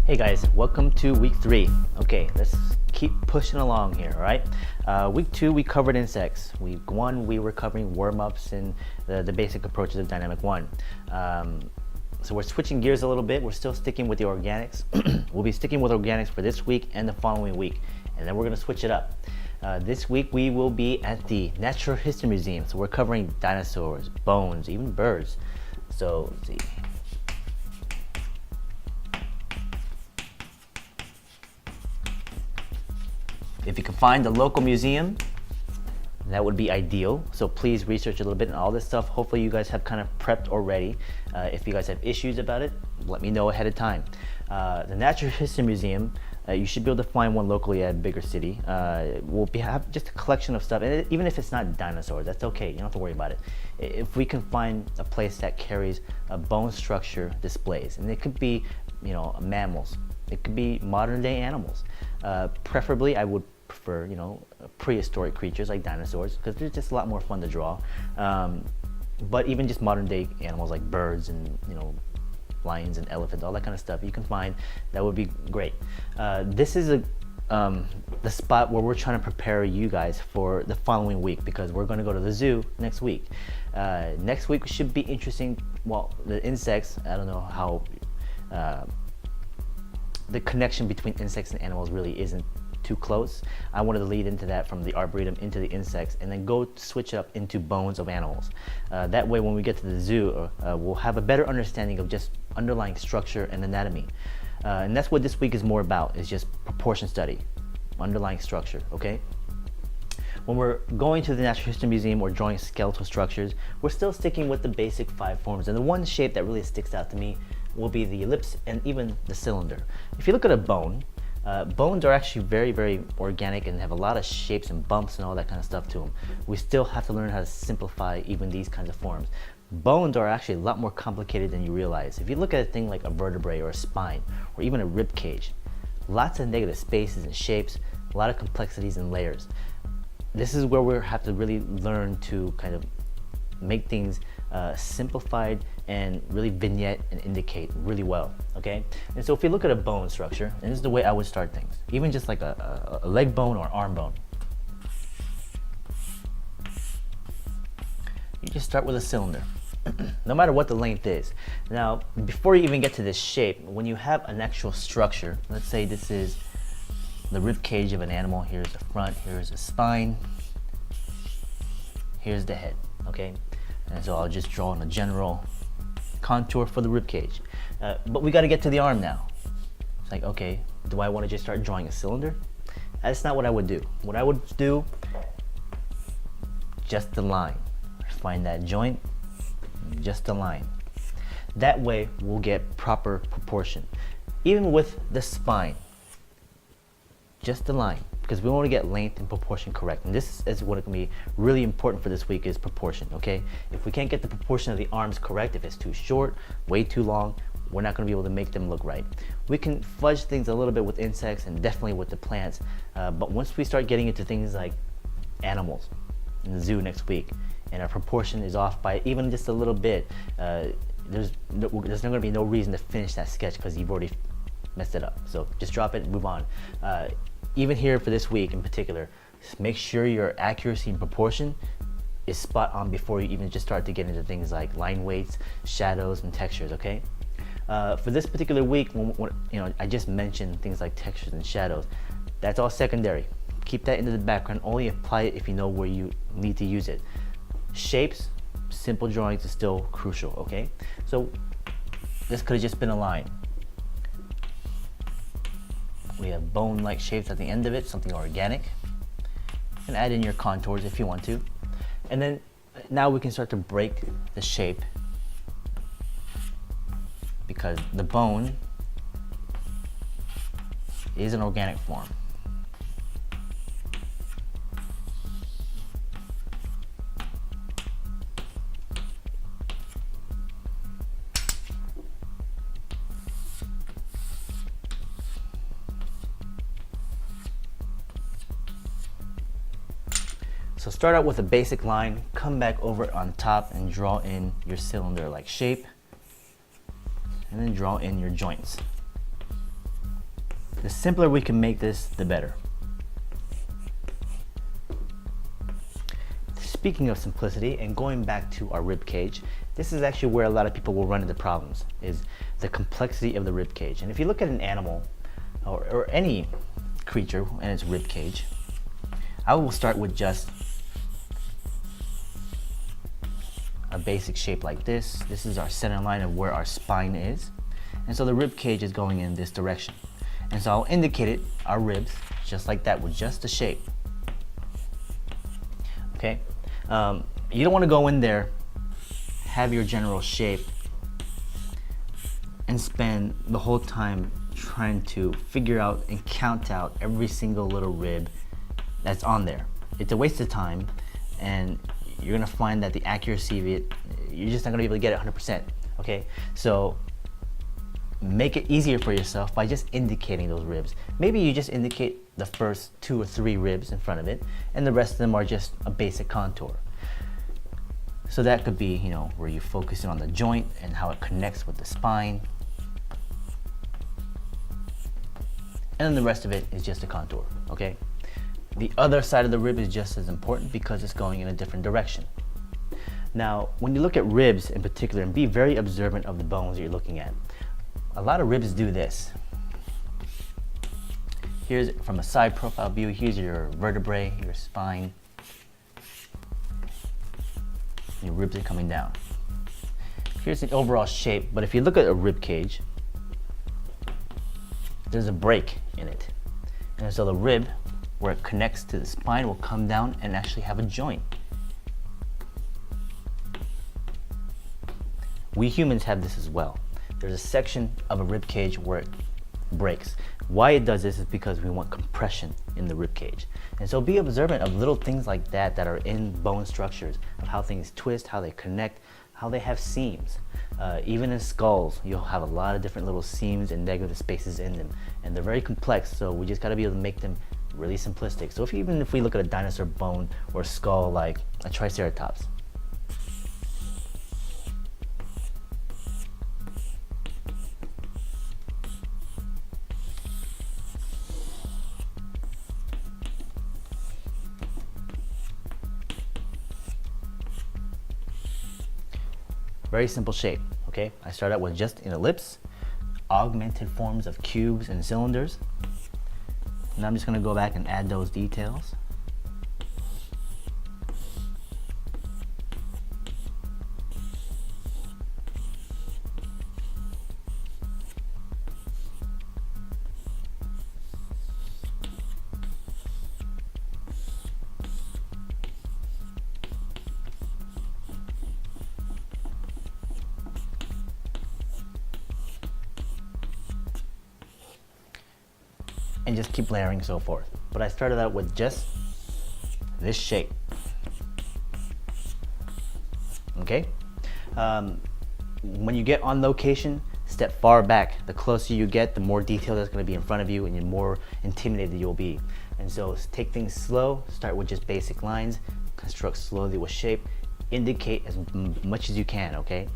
Hey guys, welcome to week 3. Okay, let's keep pushing along here, all right? Week 2, we covered insects. Week 1, we were covering warm-ups and the basic approaches of Dynamic 1. So we're switching gears a little bit. We're still sticking with the organics. We'll be sticking with organics for this week and the following week, and then we're gonna switch it up. This week we will be at the Natural History Museum. So we're covering dinosaurs, bones, even birds. So let's see. If you can find the local museum, that would be ideal. So please research a little bit on all this stuff. Hopefully you guys have kind of prepped already. If you guys have issues about it, let me know ahead of time. The Natural History Museum, you should be able to find one locally at a bigger city. We'll have just a collection of stuff, and even if it's not dinosaurs, that's okay. You don't have to worry about it. If we can find a place that carries bone structure displays, and it could be, mammals. It could be modern day animals. Preferably, I would prefer, prehistoric creatures like dinosaurs, because they're just a lot more fun to draw. But even just modern day animals like birds and, lions and elephants, all that kind of stuff you can find, that would be great. This is the spot where we're trying to prepare you guys for the following week, because we're going to go to the zoo next week. Next week should be interesting. Well, the insects, I don't know how the connection between insects and animals really isn't too close. I wanted to lead into that from the arboretum into the insects, and then go switch up into bones of animals. That way when we get to the zoo, we'll have a better understanding of just underlying structure and anatomy. And that's what this week is more about, is just proportion study, underlying structure, okay? When we're going to the Natural History Museum or drawing skeletal structures, we're still sticking with the basic 5 forms. And the one shape that really sticks out to me will be the ellipse and even the cylinder. If you look at a bone, bones are actually very, very organic and have a lot of shapes and bumps and all that kind of stuff to them. We still have to learn how to simplify even these kinds of forms. Bones are actually a lot more complicated than you realize. If you look at a thing like a vertebrae or a spine or even a rib cage, lots of negative spaces and shapes, a lot of complexities and layers. This is where we have to really learn to kind of make things simplified and really vignette and indicate really well, okay? And so if you look at a bone structure, and this is the way I would start things, even just like a leg bone or arm bone. You just start with a cylinder, no matter what the length is. Now, before you even get to this shape, when you have an actual structure, let's say this is the rib cage of an animal, here's the front, here's the spine, here's the head, okay? And so I'll just draw in a general contour for the rib cage. But we got to get to the arm now. It's like, okay, do I want to just start drawing a cylinder? That's not what I would do. What I would do, just the line. Find that joint, just a line. That way we'll get proper proportion. Even with the spine, just the line, because we want to get length and proportion correct. And this is what can be really important for this week, is proportion, okay? If we can't get the proportion of the arms correct, if it's too short, way too long, we're not going to be able to make them look right. We can fudge things a little bit with insects and definitely with the plants, but once we start getting into things like animals in the zoo next week, and our proportion is off by even just a little bit, there's not going to be no reason to finish that sketch because you've already messed it up. So just drop it and move on. Even here for this week in particular, just make sure your accuracy and proportion is spot on before you even just start to get into things like line weights, shadows, and textures, okay? For this particular week, I just mentioned things like textures and shadows. That's all secondary. Keep that into the background. Only apply it if you know where you need to use it. Shapes, simple drawings is still crucial, okay? So this could have just been a line. We have bone-like shapes at the end of it, something organic. And add in your contours if you want to. And then now we can start to break the shape, because the bone is an organic form. So start out with a basic line, come back over on top and draw in your cylinder-like shape, and then draw in your joints. The simpler we can make this, the better. Speaking of simplicity and going back to our rib cage, this is actually where a lot of people will run into problems, is the complexity of the rib cage. And if you look at an animal or any creature and its rib cage, I will start with just a basic shape like this. This is our center line of where our spine is. And so the rib cage is going in this direction. And so I'll indicate it, our ribs, just like that, with just the shape. Okay? You don't want to go in there, have your general shape, and spend the whole time trying to figure out and count out every single little rib that's on there. It's a waste of time, and you're gonna find that the accuracy of it, you're just not gonna be able to get it 100%. Okay, so make it easier for yourself by just indicating those ribs. Maybe you just indicate the first 2 or 3 ribs in front of it, and the rest of them are just a basic contour. So that could be, you know, where you focus in on the joint and how it connects with the spine. And then the rest of it is just a contour, okay? The other side of the rib is just as important because it's going in a different direction. Now, when you look at ribs in particular, and be very observant of the bones you're looking at, a lot of ribs do this. Here's from a side profile view, here's your vertebrae, your spine. Your ribs are coming down. Here's the overall shape, but if you look at a rib cage, there's a break in it. And so the rib, where it connects to the spine, will come down and actually have a joint. We humans have this as well. There's a section of a rib cage where it breaks. Why it does this is because we want compression in the rib cage. And so be observant of little things like that that are in bone structures, of how things twist, how they connect, how they have seams. Even in skulls, you'll have a lot of different little seams and negative spaces in them. And they're very complex, so we just gotta be able to make them really simplistic. So even if we look at a dinosaur bone or skull like a Triceratops, very simple shape, okay? I start out with just an ellipse, augmented forms of cubes and cylinders. Now I'm just gonna go back and add those details. And just keep layering so forth. But I started out with just this shape. Okay? When you get on location, step far back. The closer you get, the more detail that's going to be in front of you and the more intimidated you'll be. And so take things slow, start with just basic lines, construct slowly with shape, indicate as much as you can, okay?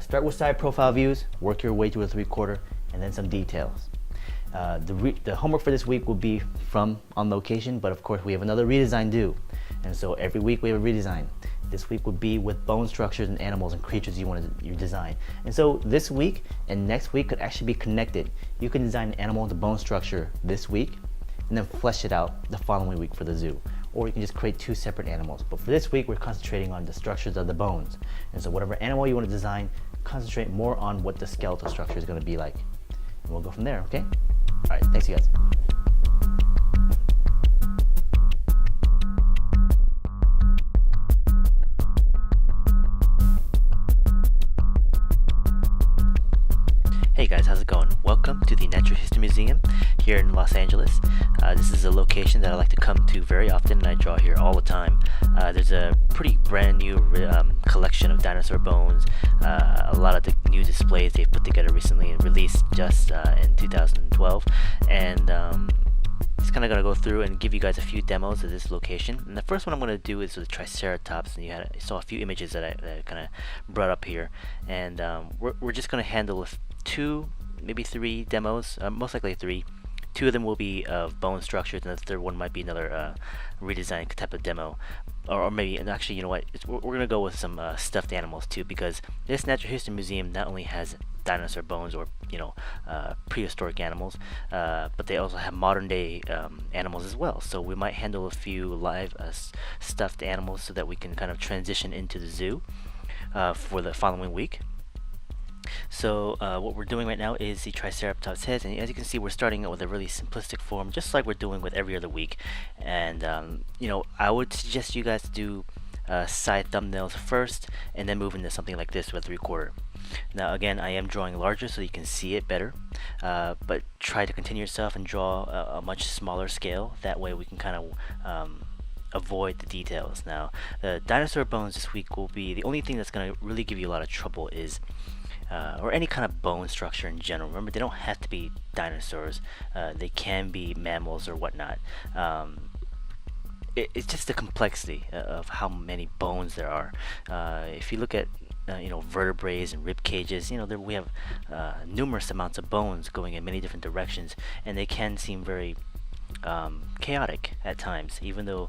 Start with side profile views, work your way to a 3/4, and then some details. The homework for this week will be from on location, but of course we have another redesign due. And so every week we have a redesign. This week would be with bone structures and animals and creatures you want to design. And so this week and next week could actually be connected. You can design an animal with a bone structure this week and then flesh it out the following week for the zoo. Or you can just create 2 separate animals. But for this week, we're concentrating on the structures of the bones. And so whatever animal you want to design, concentrate more on what the skeletal structure is going to be like. And we'll go from there, okay? All right, thanks you guys. Hey guys, how's it going? Welcome to the Natural History Museum here in Los Angeles. This is a location that I like to come to very often, and I draw here all the time. There's a pretty brand new collection of dinosaur bones, a lot of the new displays they've put together recently and released just in 2012, and just kind of going to go through and give you guys a few demos of this location. And the first one I'm going to do is with Triceratops, and you saw a few images that I kind of brought up here, and we're just going to handle with 2, maybe 3 demos, most likely 3, Two of them will be of bone structures, and the third one might be another redesigned type of demo, or maybe, and actually, you know what? We're gonna go with some stuffed animals too, because this Natural History Museum not only has dinosaur bones or prehistoric animals, but they also have modern day animals as well. So we might handle a few live stuffed animals so that we can kind of transition into the zoo for the following week. So what we're doing right now is the Triceratops heads, and as you can see, we're starting out with a really simplistic form, just like we're doing with every other week. And I would suggest you guys do side thumbnails first, and then move into something like this with 3/4. Now again, I am drawing larger so you can see it better, but try to continue yourself and draw a much smaller scale. That way we can kind of avoid the details. Now the dinosaur bones this week will be the only thing that's going to really give you a lot of trouble is or any kind of bone structure in general. Remember, they don't have to be dinosaurs. They can be mammals or whatnot. It's just the complexity of how many bones there are. If you look at vertebrae and rib cages, we have numerous amounts of bones going in many different directions, and they can seem very chaotic at times, even though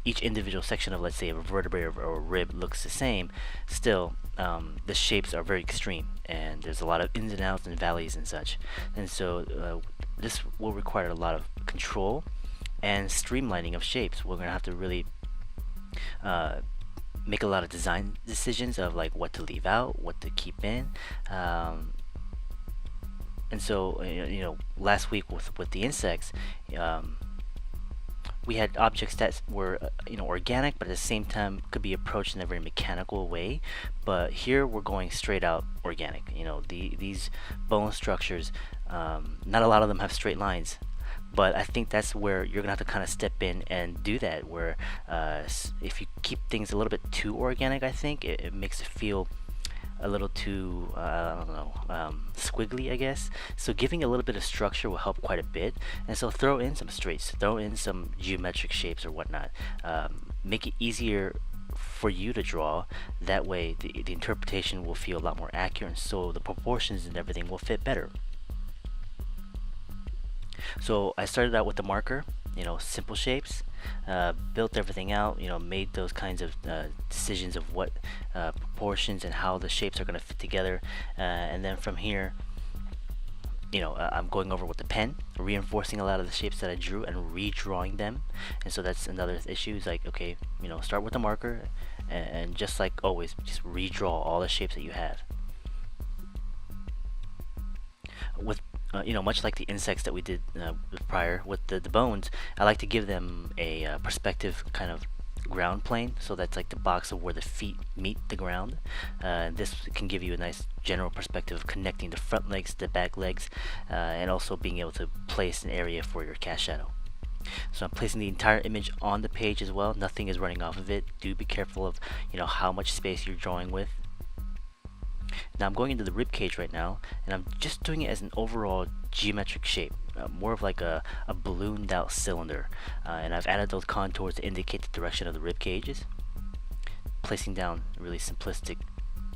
each individual section of, let's say, a vertebrae or a rib looks the same. Still, the shapes are very extreme, and there's a lot of ins and outs and valleys and such. And so this will require a lot of control and streamlining of shapes. We're gonna have to really make a lot of design decisions of like what to leave out, what to keep in. And so last week with the insects, we had objects that were organic, but at the same time could be approached in a very mechanical way. But here we're going straight out organic. These bone structures, not a lot of them have straight lines, but I think that's where you're gonna have to kind of step in and do that, where if you keep things a little bit too organic, I think it makes it feel a little too squiggly, I guess. So giving a little bit of structure will help quite a bit. And so throw in some straights, throw in some geometric shapes or whatnot. Make it easier for you to draw. That way the interpretation will feel a lot more accurate, and so the proportions and everything will fit better. So I started out with the marker, simple shapes, built everything out, made those kinds of decisions of what proportions and how the shapes are going to fit together, and then from here, I'm going over with the pen, reinforcing a lot of the shapes that I drew and redrawing them. And so that's another issue, is like, okay, start with the marker, and just like always, just redraw all the shapes that you have. With much like the insects that we did prior with the bones, I like to give them a perspective kind of ground plane, so that's like the box of where the feet meet the ground. This can give you a nice general perspective of connecting the front legs to the back legs, and also being able to place an area for your cast shadow. So I'm placing the entire image on the page as well. Nothing is running off of it. Do be careful of how much space you're drawing with. Now I'm going into the rib cage right now, and I'm just doing it as an overall geometric shape, more of like a ballooned out cylinder, and I've added those contours to indicate the direction of the rib cages, placing down really simplistic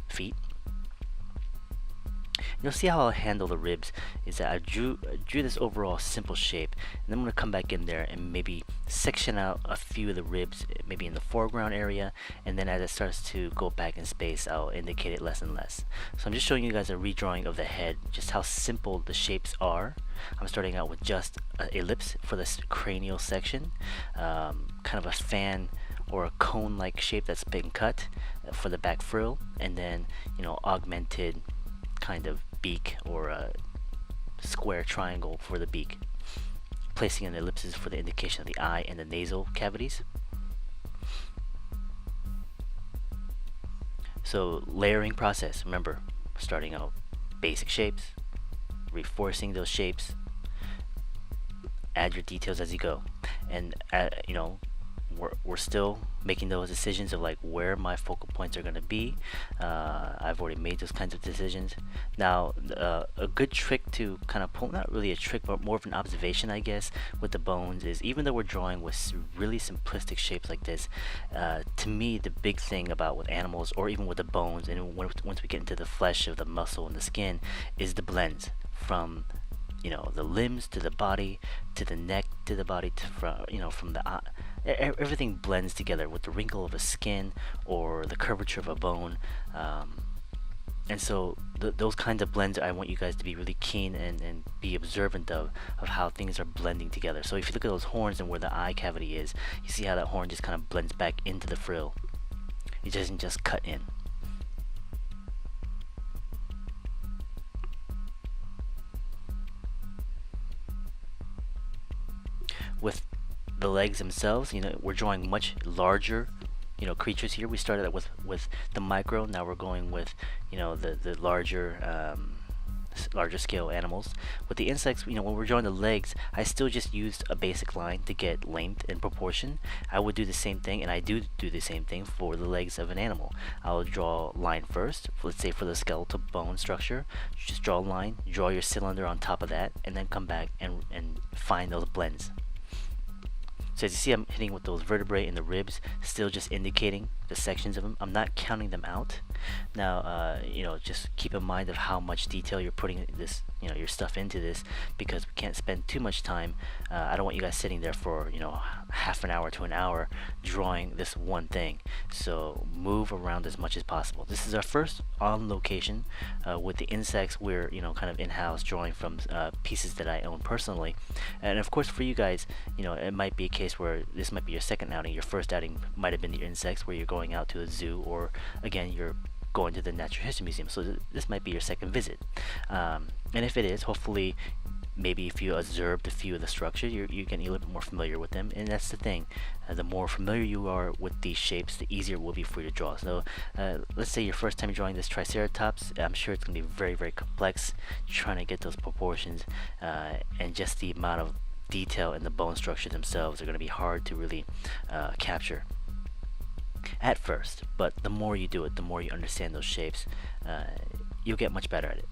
feet. You'll see how I'll handle the ribs is that I drew this overall simple shape, and then I'm going to come back in there and maybe section out a few of the ribs, maybe in the foreground area, and then as it starts to go back in space, I'll indicate it less and less. So I'm just showing you guys a redrawing of the head, just how simple the shapes are. I'm starting out with just an ellipse for this cranial section, kind of a fan or a cone-like shape that's been cut for the back frill, and then augmented kind of beak or a square triangle for the beak, placing an ellipses for the indication of the eye and the nasal cavities. So layering process, remember, starting out basic shapes, reinforcing those shapes, add your details as you go, and we're still making those decisions of like where my focal points are going to be. I've already made those kinds of decisions. Now a good trick to kind of pull, not really a trick but more of an observation I guess, with the bones is, even though we're drawing with really simplistic shapes like this, to me the big thing about with animals, or even with the bones, and once we get into the flesh of the muscle and the skin, is the blends from the limbs to the body, to the neck to the body, to from the eye. Everything blends together with the wrinkle of a skin or the curvature of a bone. And so those kinds of blends, I want you guys to be really keen and be observant of how things are blending together. So if you look at those horns and where the eye cavity is, you see how that horn just kind of blends back into the frill. It doesn't just cut in. With the legs themselves, we're drawing much larger creatures here. We started out with the micro. Now we're going with the larger scale animals. With the insects, when we're drawing the legs, I still just used a basic line to get length and proportion. I would do the same thing, and I do the same thing for the legs of an animal. I'll draw a line first. Let's say for the skeletal bone structure, just draw a line, draw your cylinder on top of that, and then come back and find those blends. So as you see, I'm hitting with those vertebrae and the ribs, still just indicating the sections of them. I'm not counting them out. Now, just keep in mind of how much detail you're putting this, your stuff into this, because we can't spend too much time. I don't want you guys sitting there for, half an hour to an hour drawing this one thing. So move around as much as possible. This is our first on location. With the insects, we're, kind of in-house drawing from pieces that I own personally. And of course, for you guys, it might be a case where this might be your second outing. Your first outing might have been the insects, where you're going out to a zoo, or again, you're going to the Natural History Museum. So this might be your second visit. And if it is, hopefully, maybe if you observed a few of the structures, you're getting a little bit more familiar with them. And that's the thing. The more familiar you are with these shapes, the easier it will be for you to draw. So let's say your first time drawing this Triceratops, I'm sure it's going to be very, very complex, trying to get those proportions, and just the amount of detail in the bone structure themselves are going to be hard to really capture at first. But the more you do it, the more you understand those shapes, you'll get much better at it.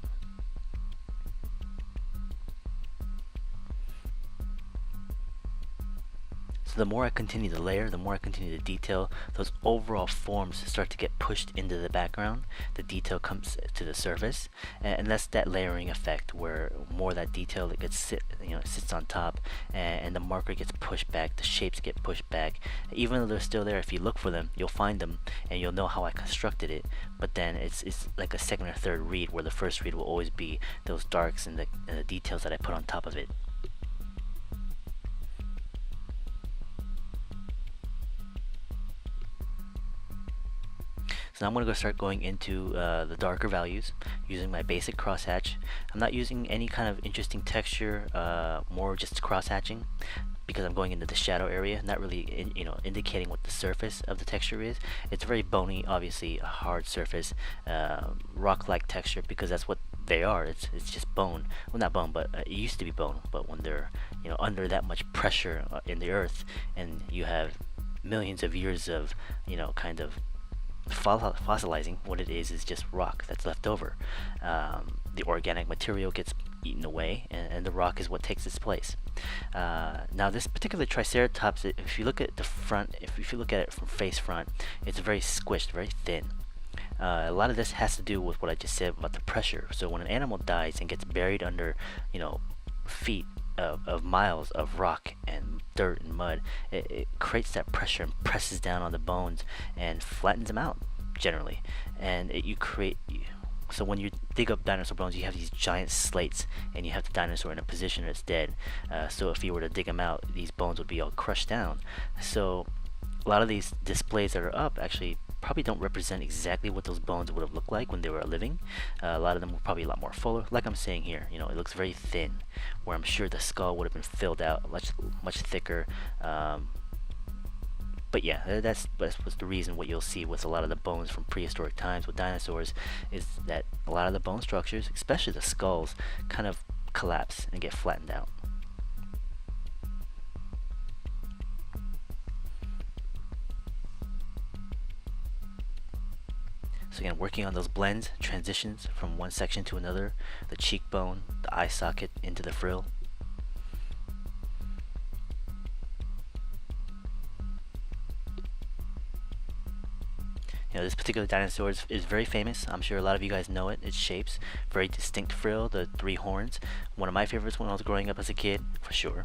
So the more I continue to layer, the more I continue to detail, those overall forms start to get pushed into the background. The detail comes to the surface, and that's that layering effect, where more of that detail that gets sits on top, and the marker gets pushed back, the shapes get pushed back. Even though they're still there, if you look for them, you'll find them, and you'll know how I constructed it. But then it's like a second or third read, where the first read will always be those darks and the details that I put on top of it. So now I'm going to start going into the darker values using my basic crosshatch. I'm not using any kind of interesting texture, more just crosshatching, because I'm going into the shadow area, not really indicating what the surface of the texture is. It's very bony, obviously a hard surface, rock-like texture, because that's what they are. It's just bone. Well, not bone, but it used to be bone. But when they're under that much pressure in the earth, and you have millions of years of kind of fossilizing, what it is just rock that's left over. The organic material gets eaten away, and the rock is what takes its place. Now this particular Triceratops, if you look at the front, if you look at it from face front, it's very squished, very thin. A lot of this has to do with what I just said about the pressure. So when an animal dies and gets buried under feet of miles of rock and dirt and mud, it creates that pressure and presses down on the bones and flattens them out generally. And so when you dig up dinosaur bones, you have these giant slates, and you have the dinosaur in a position that's dead. So if you were to dig them out, these bones would be all crushed down. So a lot of these displays that are up actually probably don't represent exactly what those bones would have looked like when they were living. A lot of them were probably a lot more fuller, like I'm saying here. It looks very thin, where I'm sure the skull would have been filled out much thicker. But yeah, that's the reason. What you'll see with a lot of the bones from prehistoric times with dinosaurs is that a lot of the bone structures, especially the skulls, kind of collapse and get flattened out. So again, working on those blends, transitions from one section to another, the cheekbone, the eye socket into the frill. This particular dinosaur is very famous. I'm sure a lot of you guys know it. Its shapes, very distinct frill, the three horns. One of my favorites when I was growing up as a kid, for sure.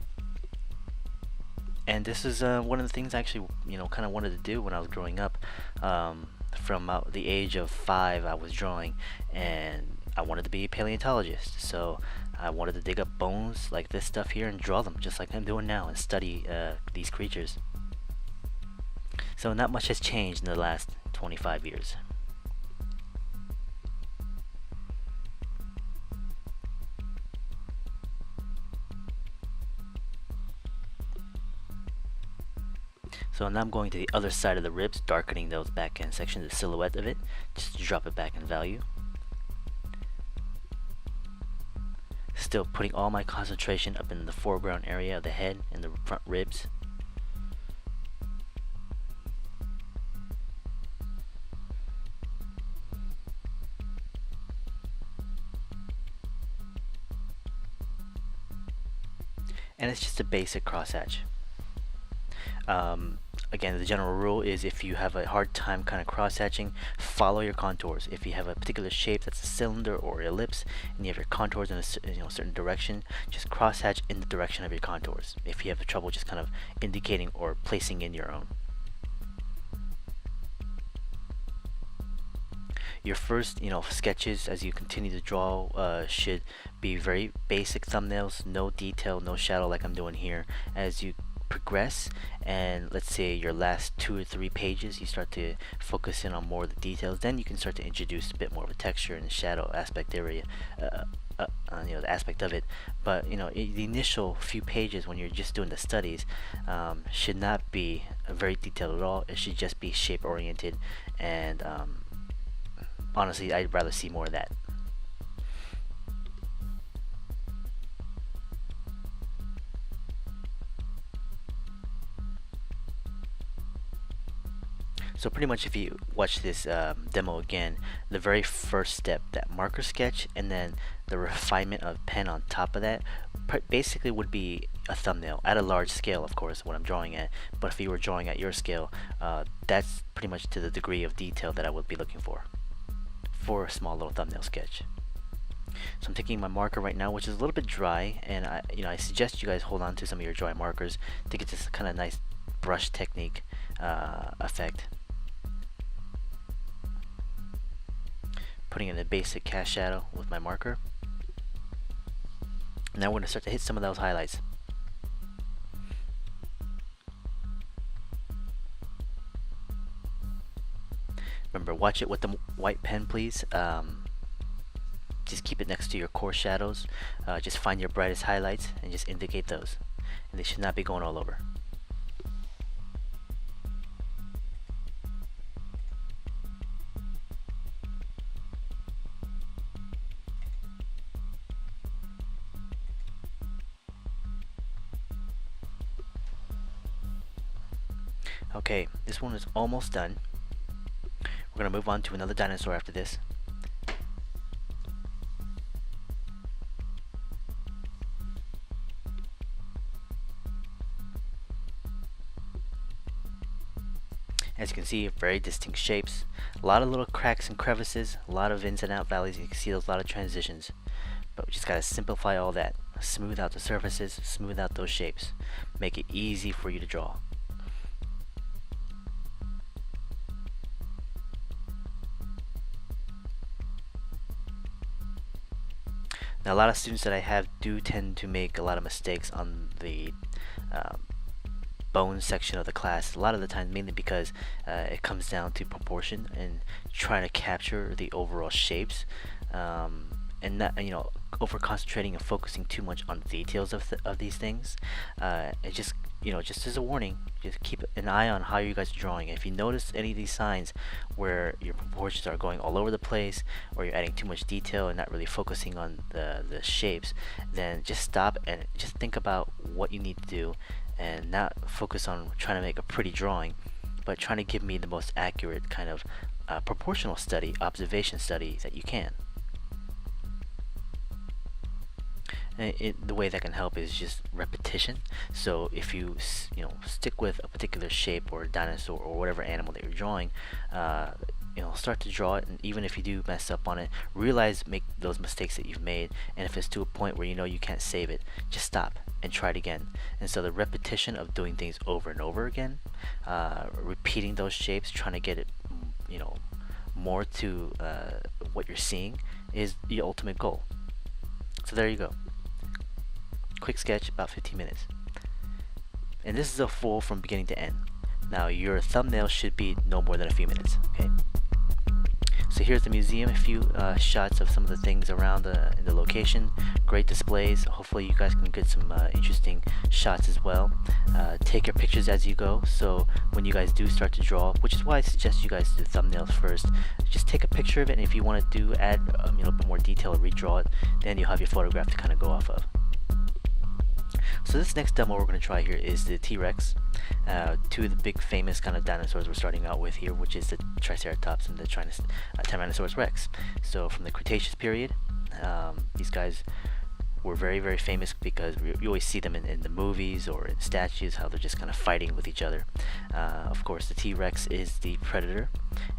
And this is one of the things I actually, kind of wanted to do when I was growing up. From the age of 5, I was drawing, and I wanted to be a paleontologist. So I wanted to dig up bones like this stuff here and draw them, just like I'm doing now, and study these creatures. So not much has changed in the last 25 years. So now I'm going to the other side of the ribs, darkening those back end sections, the silhouette of it, just to drop it back in value. Still putting all my concentration up in the foreground area of the head and the front ribs. And it's just a basic crosshatch. Again, the general rule is if you have a hard time kind of cross-hatching, follow your contours. If you have a particular shape that's a cylinder or ellipse, and you have your contours in a certain direction, just cross-hatch in the direction of your contours. If you have trouble just kind of indicating or placing in your own. Your first, sketches as you continue to draw should be very basic thumbnails, no detail, no shadow like I'm doing here. As you progress, and let's say your last 2 or 3 pages, you start to focus in on more of the details, then you can start to introduce a bit more of a texture and shadow aspect area, the aspect of it. But the initial few pages when you're just doing the studies should not be very detailed at all. It should just be shape oriented, and honestly, I'd rather see more of that. So pretty much if you watch this demo again, the very first step, that marker sketch, and then the refinement of pen on top of that, basically would be a thumbnail at a large scale, of course, what I'm drawing at. But if you were drawing at your scale, that's pretty much to the degree of detail that I would be looking for a small little thumbnail sketch. So I'm taking my marker right now, which is a little bit dry, and I suggest you guys hold on to some of your dry markers to get this kind of nice brush technique effect. Putting in a basic cast shadow with my marker. Now we're going to start to hit some of those highlights. Remember, watch it with the white pen, please. Just keep it next to your core shadows. Just find your brightest highlights and just indicate those. And they should not be going all over. Okay, this one is almost done. We're going to move on to another dinosaur after this. As you can see, very distinct shapes, a lot of little cracks and crevices, a lot of ins and out valleys. You can see those, a lot of transitions, but we just got to simplify all that, smooth out the surfaces, smooth out those shapes, make it easy for you to draw. Now, a lot of students that I have do tend to make a lot of mistakes on the bone section of the class. A lot of the time, mainly because it comes down to proportion and trying to capture the overall shapes, and not over concentrating and focusing too much on the details of these things. It just just as a warning, just keep an eye on how you guys are drawing. If you notice any of these signs where your proportions are going all over the place, or you're adding too much detail and not really focusing on the shapes, then just stop and just think about what you need to do, and not focus on trying to make a pretty drawing, but trying to give me the most accurate kind of proportional study, observation study that you can. The way that can help is just repetition. So if you stick with a particular shape or dinosaur or whatever animal that you're drawing, start to draw it, and even if you do mess up on it, make those mistakes that you've made, and if it's to a point where you can't save it, just stop and try it again. And so the repetition of doing things over and over again, repeating those shapes, trying to get it more to what you're seeing, is the ultimate goal. So there you go. Quick sketch, about 15 minutes. And this is a full from beginning to end. Now your thumbnail should be no more than a few minutes, okay? So here's the museum, a few shots of some of the things around in the location. Great displays. Hopefully you guys can get some interesting shots as well. Take your pictures as you go, so when you guys do start to draw, which is why I suggest you guys do thumbnails first, just take a picture of it, and if you want to add a little bit more detail or redraw it, then you'll have your photograph to kind of go off of. So this next demo we're going to try here is the T-Rex. Two of the big famous kind of dinosaurs we're starting out with here, which is the Triceratops and the Tyrannosaurus Rex. So from the Cretaceous period, these guys were very, very famous because you always see them in the movies or in statues, how they're just kind of fighting with each other. Of course, the T-Rex is the predator,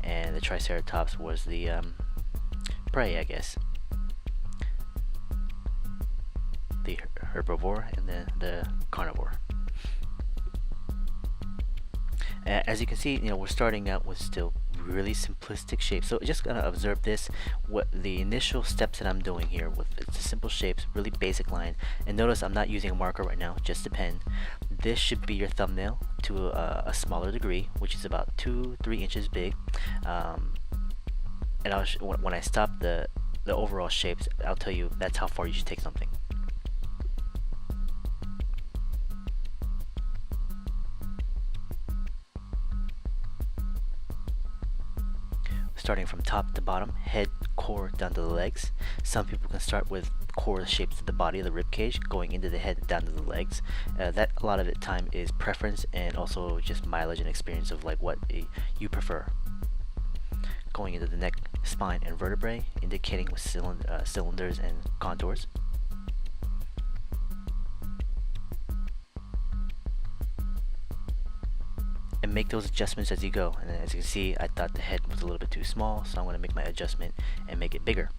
and the Triceratops was the prey, I guess. The herbivore and the carnivore. As you can see, we're starting out with still really simplistic shapes. So just gonna observe this, what the initial steps that I'm doing here with the simple shapes, really basic line. And notice I'm not using a marker right now, just a pen. This should be your thumbnail to a smaller degree, which is about 2-3 inches big. And when I stop the overall shapes, I'll tell you that's how far you should take something. Starting from top to bottom, head, core, down to the legs. Some people can start with core shapes of the body of the rib cage, going into the head, down to the legs. That a lot of the time is preference and also just mileage and experience of like what you prefer. Going into the neck, spine, and vertebrae, indicating with cylinders and contours. And make those adjustments as you go. And as you can see, I thought the head was a little bit too small, so I'm going to make my adjustment and make it bigger.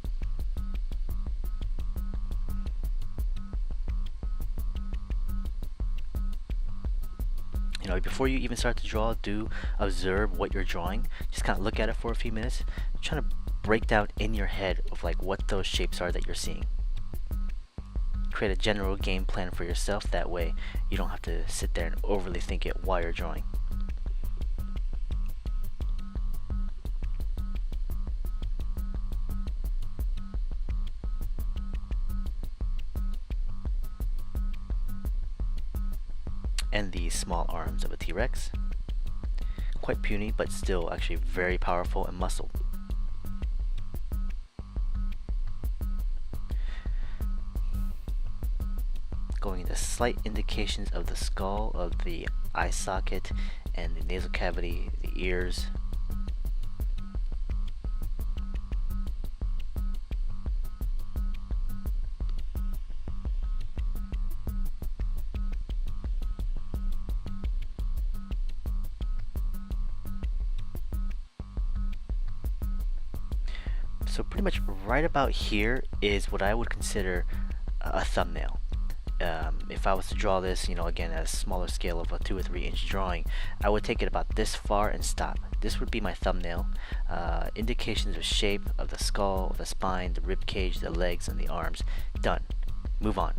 Before you even start to draw, do observe what you're drawing. Just kind of look at it for a few minutes, trying to break down in your head of like what those shapes are that you're seeing. Create a general game plan for yourself, that way you don't have to sit there and overly think it while you're drawing. And the small arms of a T-Rex. Quite puny, but still actually very powerful and muscled. Going into slight indications of the skull, of the eye socket, and the nasal cavity, the ears. So pretty much right about here is what I would consider a thumbnail. If I was to draw this, again at a smaller scale of a 2 or 3 inch drawing, I would take it about this far and stop. This would be my thumbnail. Indications of shape of the skull, the spine, the rib cage, the legs, and the arms. Done. Move on.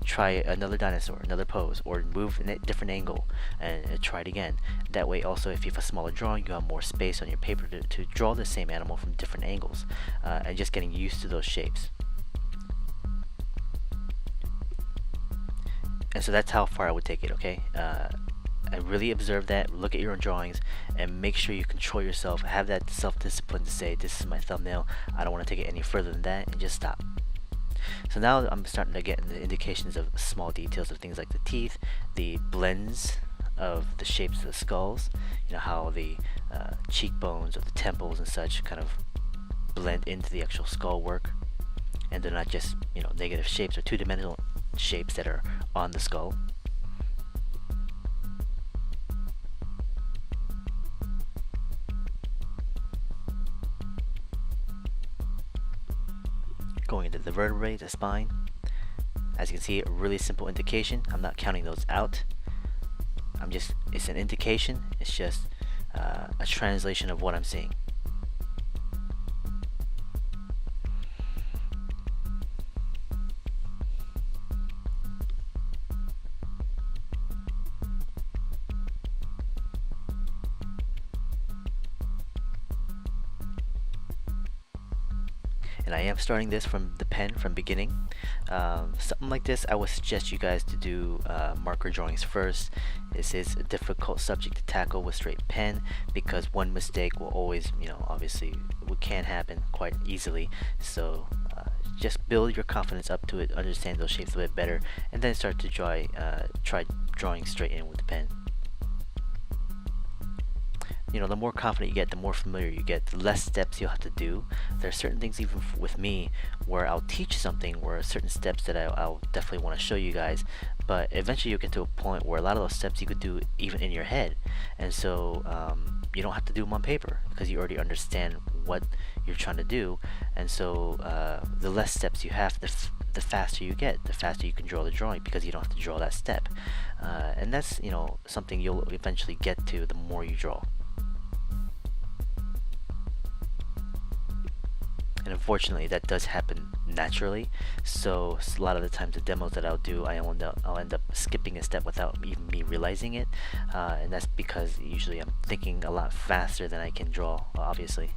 Try another dinosaur, another pose, or move in a different angle and try it again. That way also, if you have a smaller drawing, you have more space on your paper to draw the same animal from different angles, and just getting used to those shapes. And so that's how far I would take it, okay? I really observe that, look at your own drawings, and make sure you control yourself, have that self-discipline to say, this is my thumbnail, I don't want to take it any further than that, and just stop. So now I'm starting to get into the indications of small details of things like the teeth, the blends of the shapes of the skulls, how the cheekbones or the temples and such kind of blend into the actual skull work, and they're not just negative shapes or two-dimensional shapes that are on the skull. the vertebrae, the spine. As you can see, a really simple indication. I'm not counting those out. It's an indication. It's just a translation of what I'm seeing. And I am starting this from the pen from beginning. Something like this, I would suggest you guys to do marker drawings first. This is a difficult subject to tackle with straight pen because one mistake will always, obviously what can happen quite easily. So just build your confidence up to it, understand those shapes a bit better, and then start to try drawing straight in with the pen. The more confident you get, the more familiar you get, the less steps you'll have to do. There are certain things, even with me, where I'll teach something, where certain steps that I'll definitely want to show you guys, but eventually you'll get to a point where a lot of those steps you could do even in your head, and so you don't have to do them on paper because you already understand what you're trying to do. And so the less steps you have, the faster you get, the faster you can draw the drawing because you don't have to draw that step. And that's something you'll eventually get to the more you draw. And unfortunately, that does happen naturally. So a lot of the times, the demos that I'll do, I'll end up skipping a step without even me realizing it, and that's because usually I'm thinking a lot faster than I can draw, obviously.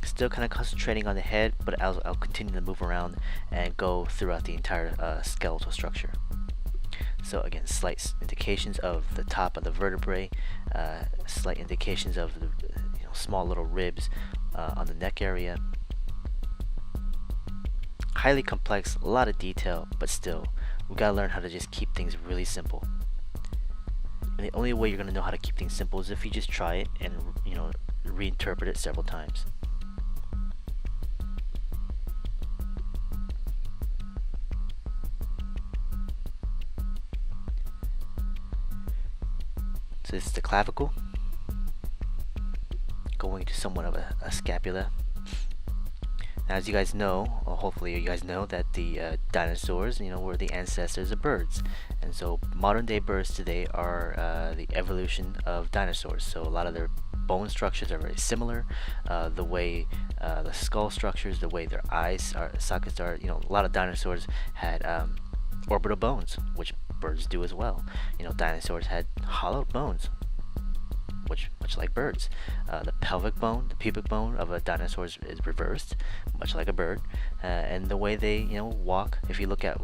Still kind of concentrating on the head, but I'll continue to move around and go throughout the entire skeletal structure. So again, slight indications of the top of the vertebrae, slight indications of the small little ribs on the neck area. Highly complex, a lot of detail, but still, we gotta learn how to just keep things really simple. And the only way you're gonna know how to keep things simple is if you just try it and reinterpret it several times. So this is the clavicle, going to somewhat of a scapula. Now, as you guys know, or hopefully you guys know, that the dinosaurs, were the ancestors of birds, and so modern day birds today are the evolution of dinosaurs. So a lot of their bone structures are very similar. The way the skull structures, the way their sockets are. A lot of dinosaurs had orbital bones, which birds do as well. Dinosaurs had hollow bones, which much like birds. The pelvic bone, the pubic bone of a dinosaur is reversed, much like a bird. And the way they walk, if you look at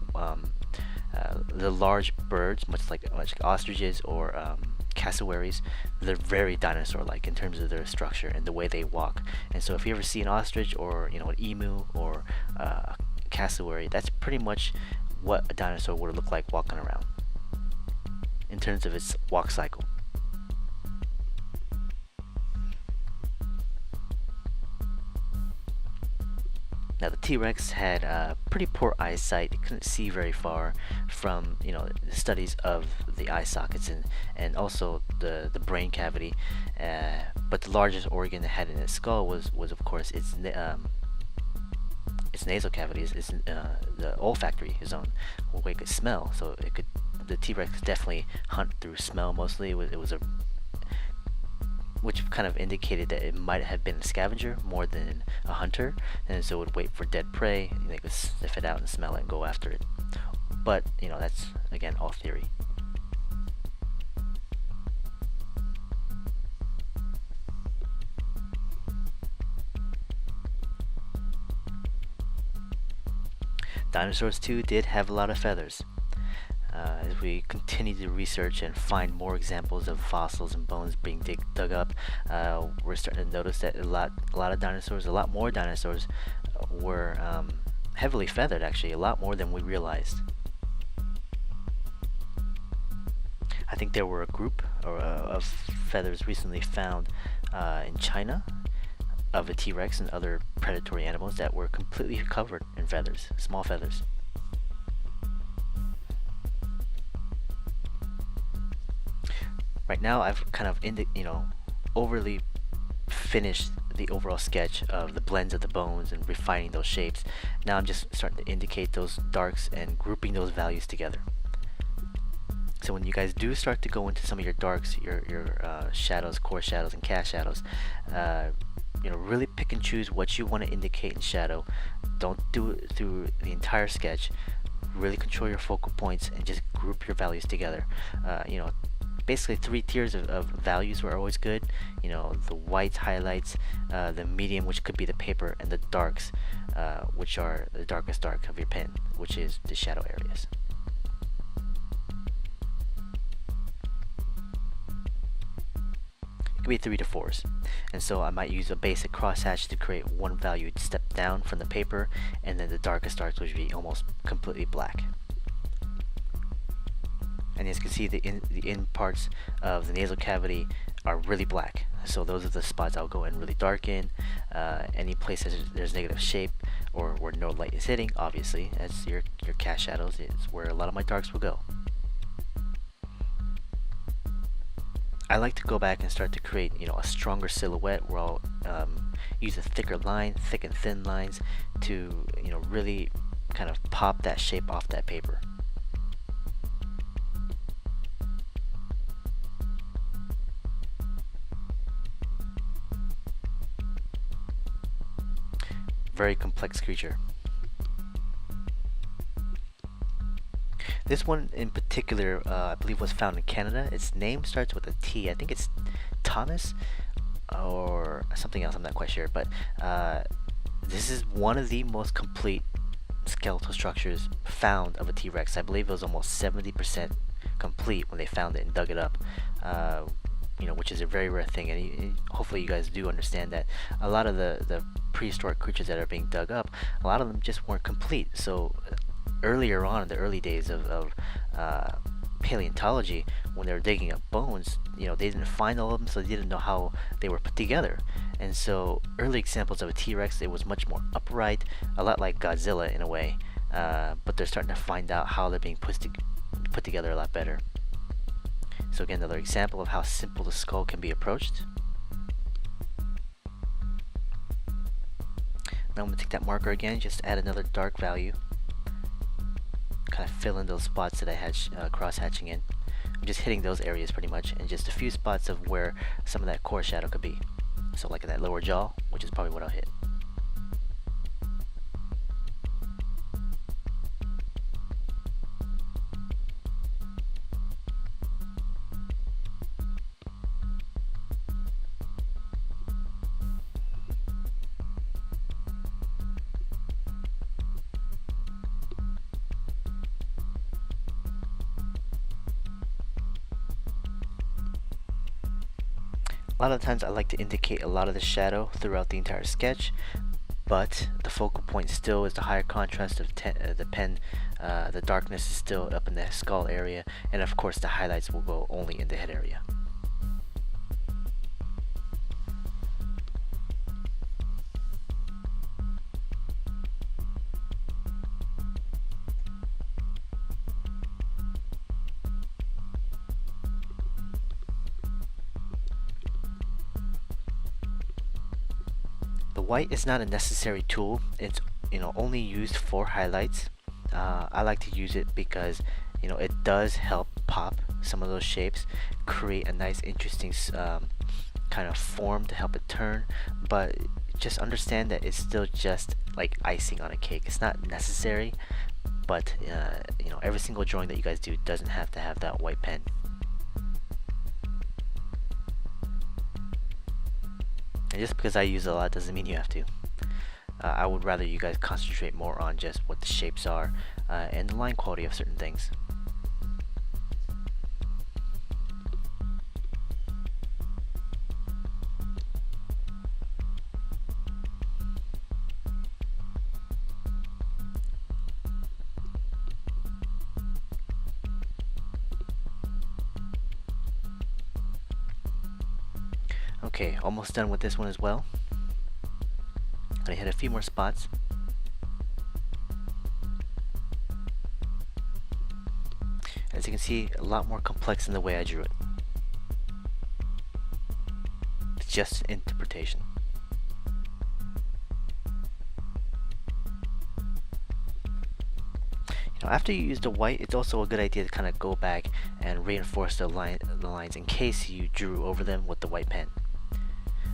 the large birds, much like ostriches or cassowaries, they're very dinosaur-like in terms of their structure and the way they walk. And so if you ever see an ostrich or an emu or a cassowary, that's pretty much what a dinosaur would look like walking around in terms of its walk cycle. Now the T-Rex had pretty poor eyesight. It couldn't see very far from studies of the eye sockets and also the brain cavity. But the largest organ it had in its skull was of course its nasal cavity, is the olfactory zone, where it could smell. So the T-Rex could definitely hunt through smell mostly. Which kind of indicated that it might have been a scavenger more than a hunter, and so it would wait for dead prey, and they could sniff it out and smell it and go after it. But that's again all theory. Dinosaurs too did have a lot of feathers. As we continue to research and find more examples of fossils and bones being dug up, we're starting to notice that a lot more dinosaurs were heavily feathered, actually, a lot more than we realized. I think there were a group of feathers recently found in China of a T-Rex and other predatory animals that were completely covered in feathers, small feathers. Right now I've kind of overly finished the overall sketch of the blends of the bones and refining those shapes. Now I'm just starting to indicate those darks and grouping those values together. So when you guys do start to go into some of your darks, your shadows, core shadows, and cast shadows, really pick and choose what you want to indicate in shadow. Don't do it through the entire sketch. Really control your focal points and just group your values together. Basically 3 tiers of values were always good. The whites, highlights, the medium, which could be the paper, and the darks, which are the darkest dark of your pen, which is the shadow areas. It could be 3 to 4s, and so I might use a basic crosshatch to create one value step down from the paper, and then the darkest darks would be almost completely black. And as you can see, the in parts of the nasal cavity are really black. So those are the spots I'll go and really darken. Any places there's negative shape or where no light is hitting, obviously, as your cast shadows is where a lot of my darks will go. I like to go back and start to create, a stronger silhouette where I'll use a thicker line, thick and thin lines to, really kind of pop that shape off that paper. Very complex creature. This one in particular, I believe, was found in Canada. Its name starts with a T. I think it's Thomas or something else. I'm not quite sure. But this is one of the most complete skeletal structures found of a T-Rex. I believe it was almost 70% complete when they found it and dug it up. Which is a very rare thing, and hopefully you guys do understand that a lot of the prehistoric creatures that are being dug up, a lot of them just weren't complete. So earlier on in the early days of paleontology, when they were digging up bones, they didn't find all of them, so they didn't know how they were put together. And so early examples of a T-Rex, it was much more upright, a lot like Godzilla in a way, but they're starting to find out how they're being put together a lot better. So again, another example of how simple the skull can be approached. Now I'm going to take that marker again, just add another dark value. Kind of fill in those spots that I had cross-hatching in. I'm just hitting those areas pretty much, and just a few spots of where some of that core shadow could be. So like in that lower jaw, which is probably what I'll hit. A lot of times I like to indicate a lot of the shadow throughout the entire sketch, but the focal point still is the higher contrast of the pen. The darkness is still up in the skull area, and of course the highlights will go only in the head area. White is not a necessary tool. It's only used for highlights. I like to use it because it does help pop some of those shapes, create a nice interesting kind of form to help it turn, but just understand that it's still just like icing on a cake. It's not necessary, but every single drawing that you guys do doesn't have to have that white pen. And just because I use it a lot doesn't mean you have to. I would rather you guys concentrate more on just what the shapes are and the line quality of certain things. Okay, almost done with this one as well. I hit a few more spots. As you can see, a lot more complex in the way I drew it. just interpretation. After you use the white, it's also a good idea to kind of go back and reinforce the lines in case you drew over them with the white pen.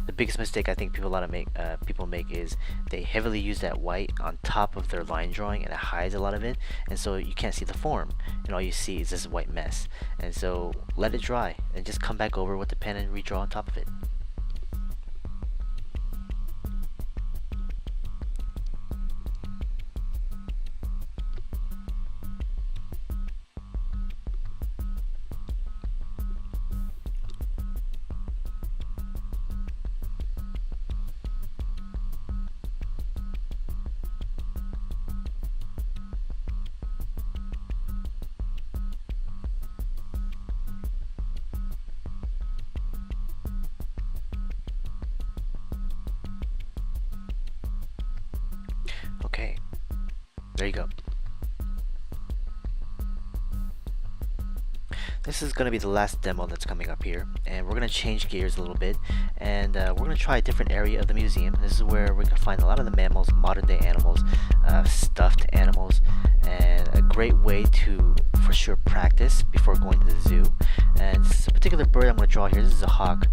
The biggest mistake I think people make is they heavily use that white on top of their line drawing, and it hides a lot of it, and so you can't see the form, and all you see is this white mess. And so let it dry and just come back over with the pen and redraw on top of it. Okay, there you go. This is going to be the last demo that's coming up here, and we're going to change gears a little bit, and we're going to try a different area of the museum. This is where we're going to find a lot of the mammals, modern day animals, stuffed animals, and a great way to for sure practice before going to the zoo. And this is a particular bird I'm going to draw here. This is a hawk.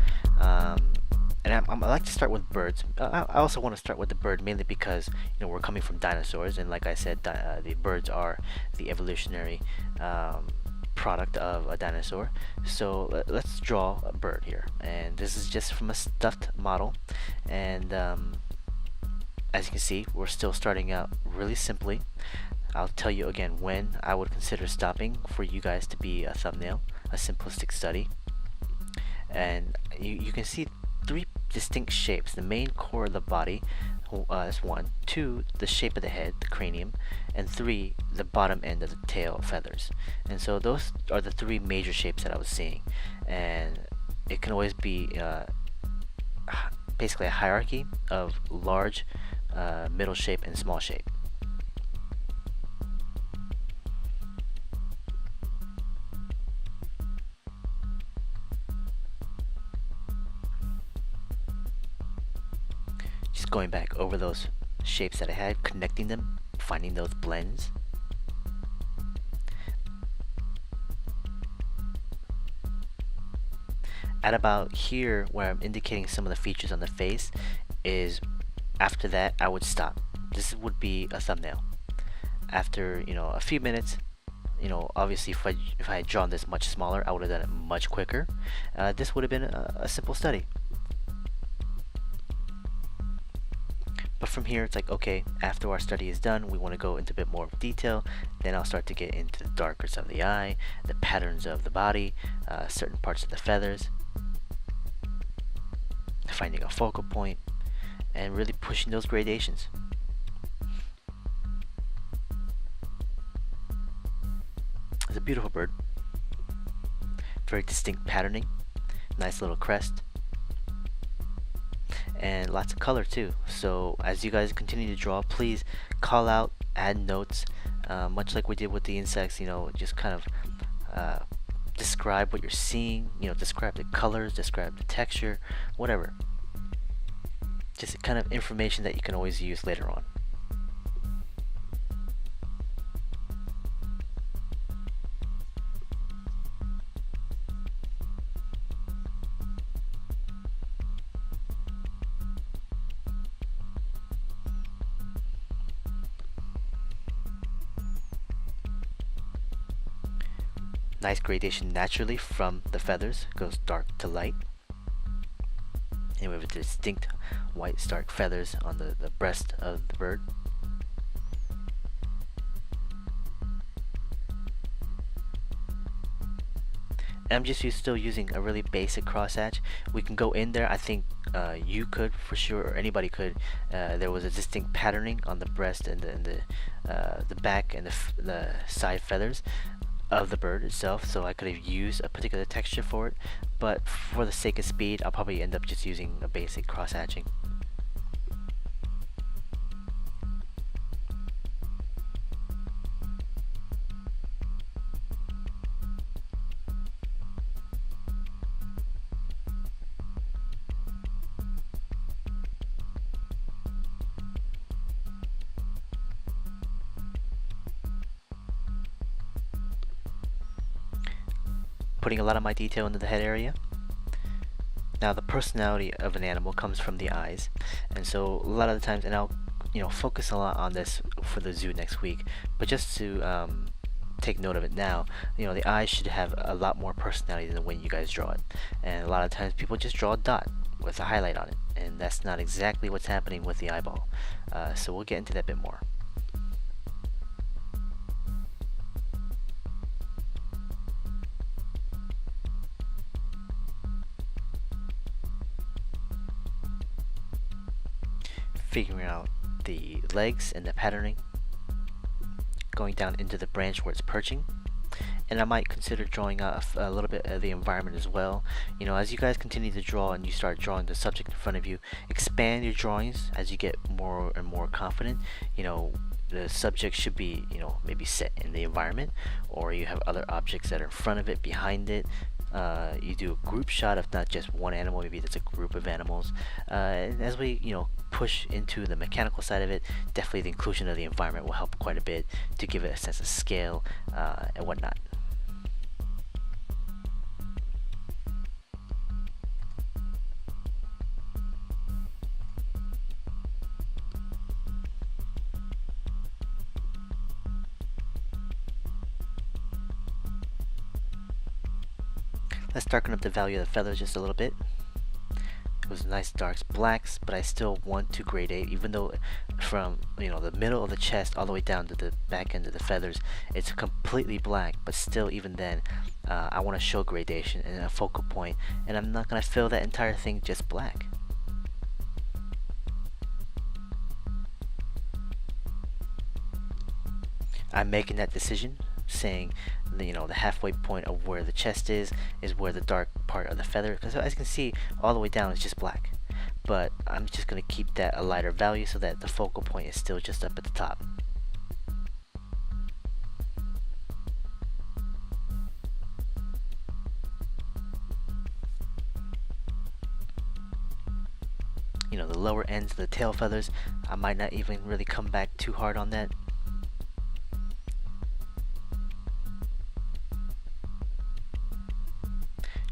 And I like to start with birds. I also want to start with the bird mainly because we're coming from dinosaurs, and like I said, the birds are the evolutionary product of a dinosaur. So let's draw a bird here, and this is just from a stuffed model. And as you can see, we're still starting out really simply. I'll tell you again when I would consider stopping for you guys to be a thumbnail, a simplistic study. And you can see three distinct shapes: the main core of the body, that's one; two, the shape of the head, the cranium; and three, the bottom end of the tail feathers. And so those are the three major shapes that I was seeing, and it can always be basically a hierarchy of large, middle shape, and small shape. Just going back over those shapes that I had, connecting them, finding those blends. At about here, where I'm indicating some of the features on the face, is after that I would stop. This would be a thumbnail. After a few minutes, obviously if I had drawn this much smaller, I would have done it much quicker. This would have been a simple study. But from here, it's like, okay, after our study is done, we want to go into a bit more detail. Then I'll start to get into the darkness of the eye, the patterns of the body, certain parts of the feathers, finding a focal point, and really pushing those gradations. It's a beautiful bird. Very distinct patterning, nice little crest, and lots of color too. So as you guys continue to draw, please call out, add notes, much like we did with the insects. Just kind of describe what you're seeing, describe the colors, describe the texture, whatever. Just kind of information that you can always use later on. Nice gradation naturally from the feathers, goes dark to light. And we have distinct white stark feathers on the breast of the bird. And I'm just still using a really basic crosshatch. We can go in there. I think you could for sure, or anybody could. There was a distinct patterning on the breast and the back and the side feathers of the bird itself, so I could have used a particular texture for it, but for the sake of speed, I'll probably end up just using a basic cross-hatching. putting a lot of my detail into the head area. Now the personality of an animal comes from the eyes, and so a lot of the times, and I'll focus a lot on this for the zoo next week, but just to take note of it now, the eyes should have a lot more personality than when you guys draw it. And a lot of times people just draw a dot with a highlight on it, and that's not exactly what's happening with the eyeball. So we'll get into that a bit more. Figuring out the legs and the patterning, going down into the branch where it's perching, and I might consider drawing out a little bit of the environment as well. As you guys continue to draw and you start drawing the subject in front of you, expand your drawings as you get more and more confident. The subject should be maybe set in the environment, or you have other objects that are in front of it, behind it. You do a group shot of not just one animal, maybe that's a group of animals. And as we push into the mechanical side of it, definitely the inclusion of the environment will help quite a bit to give it a sense of scale and whatnot. Let's darken up the value of the feathers just a little bit. It was nice darks blacks, but I still want to gradate, even though from the middle of the chest all the way down to the back end of the feathers it's completely black, but still even then I want to show gradation and a focal point, and I'm not going to fill that entire thing just black. I'm making that decision, saying the halfway point of where the chest is where the dark part of the feather, because as you can see all the way down it's just black, but I'm just going to keep that a lighter value so that the focal point is still just up at the top. The lower ends of the tail feathers, I might not even really come back too hard on that.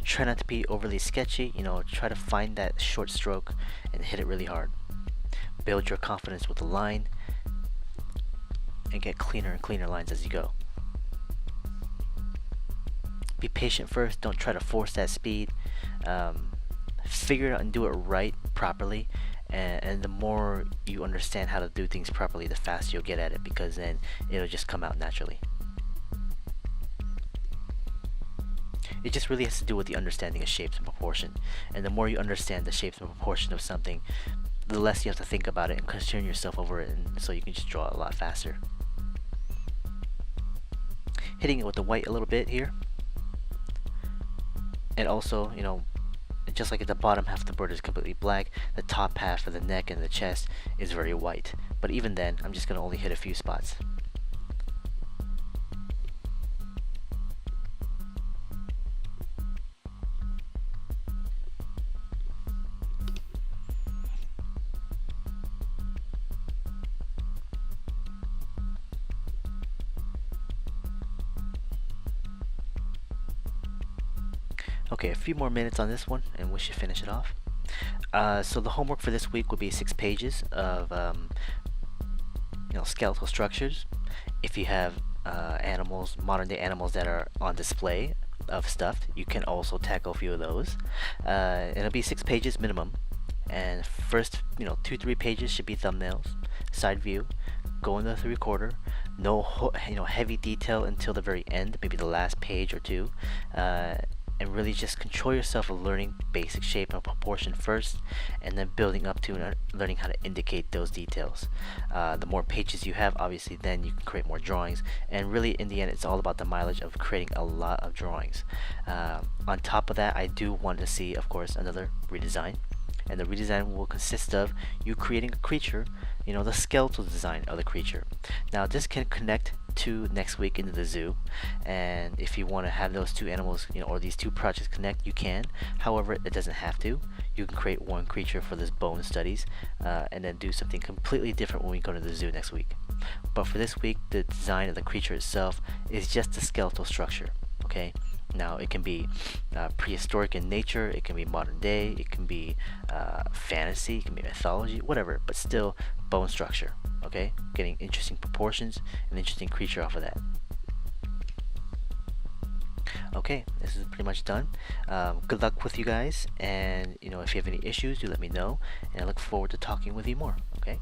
Try not to be overly sketchy, try to find that short stroke and hit it really hard. Build your confidence with the line and get cleaner and cleaner lines as you go. Be patient first, don't try to force that speed. Figure it out and do it right, properly, and the more you understand how to do things properly, the faster you'll get at it, because then it'll just come out naturally. It just really has to do with the understanding of shapes and proportion, and the more you understand the shapes and proportion of something, the less you have to think about it and concern yourself over it, and so you can just draw it a lot faster. Hitting it with the white a little bit here, and also just like at the bottom half of the bird is completely black, the top half of the neck and the chest is very white, but even then I'm just going to only hit a few spots. Okay, a few more minutes on this one and we should finish it off. So the homework for this week would be 6 pages of skeletal structures. If you have animals, modern day animals that are on display of stuffed, you can also tackle a few of those. It'll be 6 pages minimum, and first 2-3 pages should be thumbnails, side view, go in the 3/4, no heavy detail until the very end, maybe the last page or two, and really just control yourself of learning basic shape and proportion first, and then building up to learning how to indicate those details. The more pages you have, obviously, then you can create more drawings, and really in the end it's all about the mileage of creating a lot of drawings. On top of that, I do want to see, of course, another redesign, and the redesign will consist of you creating a creature, the skeletal design of the creature. Now this can connect to next week into the zoo, and if you want to have those two animals or these two projects connect, you can. However, it doesn't have to. You can create one creature for this bone studies, and then do something completely different when we go to the zoo next week. But for this week, the design of the creature itself is just the skeletal structure. Okay, Now, it can be prehistoric in nature, it can be modern day, it can be fantasy, it can be mythology, whatever, but still bone structure, okay? Getting interesting proportions, an interesting creature off of that. Okay, this is pretty much done. Good luck with you guys, and if you have any issues, do let me know, and I look forward to talking with you more, okay?